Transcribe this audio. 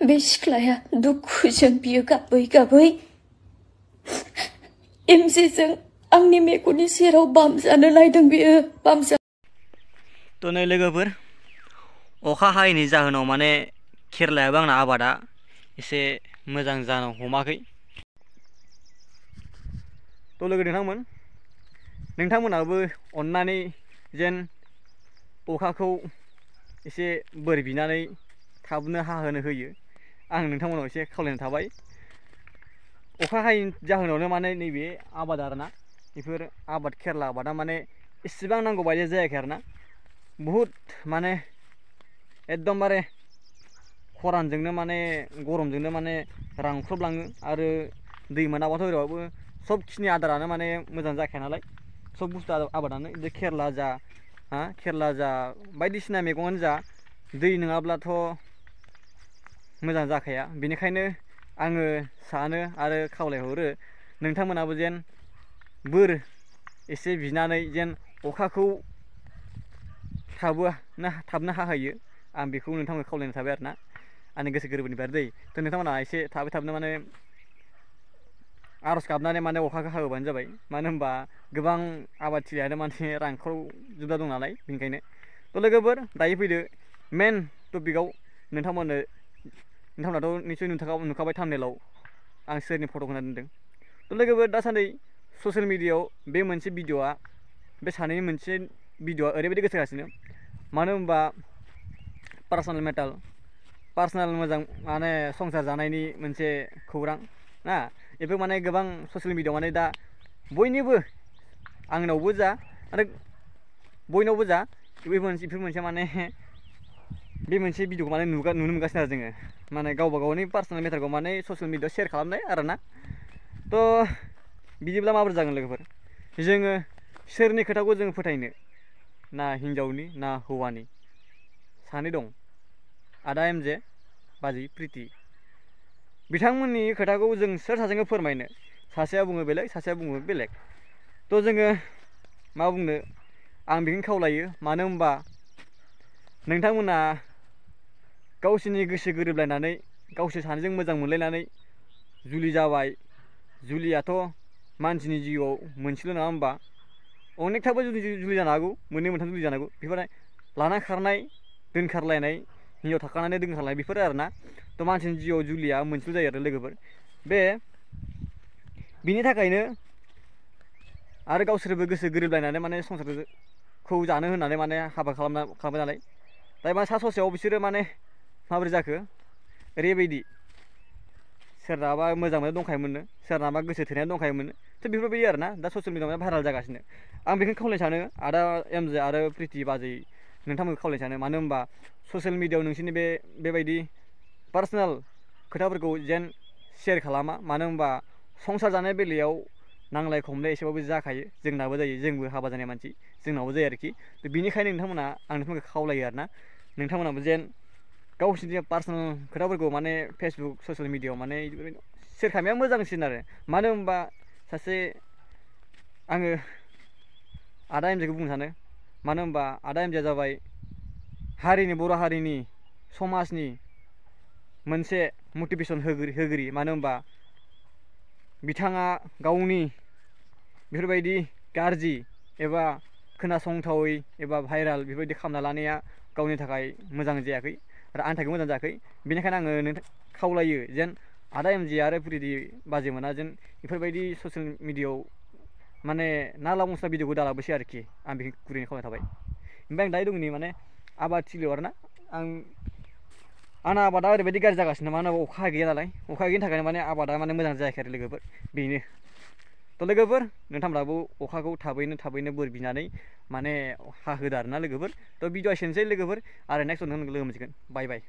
बे सिख्लाया दुखुजों बियो गाबै गाबै एमजेजों आंनि मेगननि सेराव बामजानो लायदों बियो बामजा। तो नै लोगोफोर अखा हायैनि जाहोनाव माने केरलायाबो आंना आबादा एसे मोजां जानो हमाखै। तो लोगो नोंथांमोनाबो अन्नानै जेन अखाखौ एसे बोर बिनानै थाबनो हाहोनो होयो आं नोंथांमोनाव एसे खावलायनाय थाबाय। अखा हायैनि जाहोनावनो माने नैबे आबाद आरोना बेफोर आबाद केरला आबादा माने इसेबां नांगौ बायदि जायाखै आरोना बुहुत माने एकदमबारे खरानजोंनो माने गरमजोंनो माने रानख्रबलाङो आरो दै मोनाबाथ' ओरैबाबो सबखिनि आदारानो माने मोजां जाखाया नालाय सब बुस्थु आबादानो केरला जा बायदिसिना मैगङानो जा दै नङाब्लाथ' मोजां जाखाया। बेनिखायनो आङो सानो आरो खावलायहरो नोंथांमोनाबो जेन बोर एसे बिनानै जेन अखाखौ थाबनो हाहोयो आं बेखौ नोंथांमोनखौ खावलायनाय थाबाय आरोना आंनि गोसो गोरबोनिफ्राय दै। तो नोंथांमोना एसे थाबनो माने आर'ज गाबनानै माने अखाखौ हाहोबानो जाबाय। मानो होनबा गोबां आबादथिलियानो माने रानख्रावजोबना दं नालाय बेनिखायनो। तो लोगोफोर दायो फैदो मेन टपिकआव। नोंथांमोनाथ' निसय नुखाबाय थाम्बनेलाव आं सोरनि फट' होना दोनदों। तो लोगोफोर दासान्दि ससियेल मिडियायाव बे मोनसे भिडिअ'आ बे सानैनि मोनसे भिडिअ'आ ओरैबायदि गोसो होगासिनो मानो होनबा पार्सनेल मोजां माने संसार जानायनि मोनसे खौरां ना बेफोर माने गोबां ससियेल मिडियायाव माने दा बयनिबो आंनावबो जा आरो बयनावबो जा बेफोर मोनसे माने बे मोनसे भिडिअखौ माने नुनो मोनगासिनो आरो जोङो माने गावबा गावनि पार्सनेल मेटारखौ माने ससियेल मिडियायाव शेयार खालामनाय आरोना। तो बिदिब्ला माबोरै जागोन लोगोफोर जोङो सोरनि खोथाखौ जों फोथायनो ना हिन्जावनि ना हौवानि सानै दं आदा एमजे बाजै प्रिति बिथांमोननि खोथाखौ जों सोर सासेखौ फोरमायनो सासेया बुङो बेलेग सासेया बुङो बेलेग। तो जोङो मा बुंनो आं बेखौनो खावलायो मानो होनबा नोंथांमोना गावसोरनि गोसो गोरोबलायनानै गावसोर सानैजों मोजां मोनलायनानै जुलि जाबाय। जुलियाथ' मानसिनि जिउआव मोनसेल' नङा होमबा अनेकथाबो जुलि जानो हागौ मोननै मोनथाम जुलि जानो हागौ बेफोर लाना खारनाय दोनखारलायनाय हिनजाव थाखानानै दोनखारलायनाय बेफोर आरोना। तो मानसिनि जिउआव जुलिया मोनसेल' जायो आरो लोगोफोर बिनि थाखायनो आरो गावसोरबो गोसो गोरोबलायनानै माने संसारखौ जानो होननानै माने हाबा खालामबाय नालाय दायो मा सा ससेयाव बिसोरो माने माबोरै जाखो ओरैबायदि सोरनाबा मोजां मोननाय दंखायोमोननो सोरनाबा गोसो थोनाय दंखायोमोननो। तो बेफोरबायदि आरोना दा ससियेल मिडियायाव भाइरेल जागासिनो। आं बेखौनो खावलायनो सानो आदा एमजे आरो प्रिति बाजै नोंथांमोनखौ खावलायनो सानो मानो होनबा ससियेल मिडियायाव नोंसोरनि बेबायदि पार्सनेल खोथाफोरखौ जेन शेयार खालामा। मानो होनबा संसार जानाय बेलायाव नांलाय खमलाय एसेबाबो जाखायो जोंनाबो जायो जोंबो हाबा जानाय मानसि जोंनावबो जायो आरोखि। बेनिखायनो नोंथांमोना आं नोंथांमोनखौ खावलायो आरोना नोंथांमोनाबो जेन गावसोरनि पार्सनेल खोथाफोरखौ माने फेसबुक ससियेल मिडियायाव माने शेयार खालामनाया मोजांसिन आरो। मानो होनबा आङो आदा एमजेखौ बुंनो सानो मानो होनबा आदा एमजेआ जाबाय बर' हारिनि समाजनि मोनसे मटिभेसन होगिरि। मानो होनबा बिथाङा गावनि बेफोरबायदि गाज्रि एबा खोनासंथावै एबा भाइरेल बेफोरबायदि खालामना लानाया गावनि थाखाय मोजां जायाखै आरो आंनि थाखाय मोजां जायाखै। बेनिखायनो आङो खावलायो जेन आदा एमजे आरो प्रिति बाजैमोना जेन बेफोरबायदि ससियेल मिडियायाव माने नाला मस्ला भिडिअखौ दालाबोसै आरोखि आं बेखौ गुरैनो खावलायनाय थाबाय। ओमफ्राय आं दायो दङ नै माने आबाद थिलियाव आरोना आंना आबादा ओरैबायदि गाज्रि जागासिनो मानो होनबा अखा गैया नालाय अखा गैयिनि थाखायनो माने आबादा माने मोजां जायाखै आरो लोगोफोर बेनो। तो लोगोफोर नोंथांमोनाबो अखाखौ थाबैनो बोर बिनानै माने हाहोदो आरोना लोगोफोर। तो भिडिअ'आ एसेनोसै लोगोफोर आरो नेक्स्ट नोंथांमोनखौ लोगो मोनसिगोन। बाय बाय।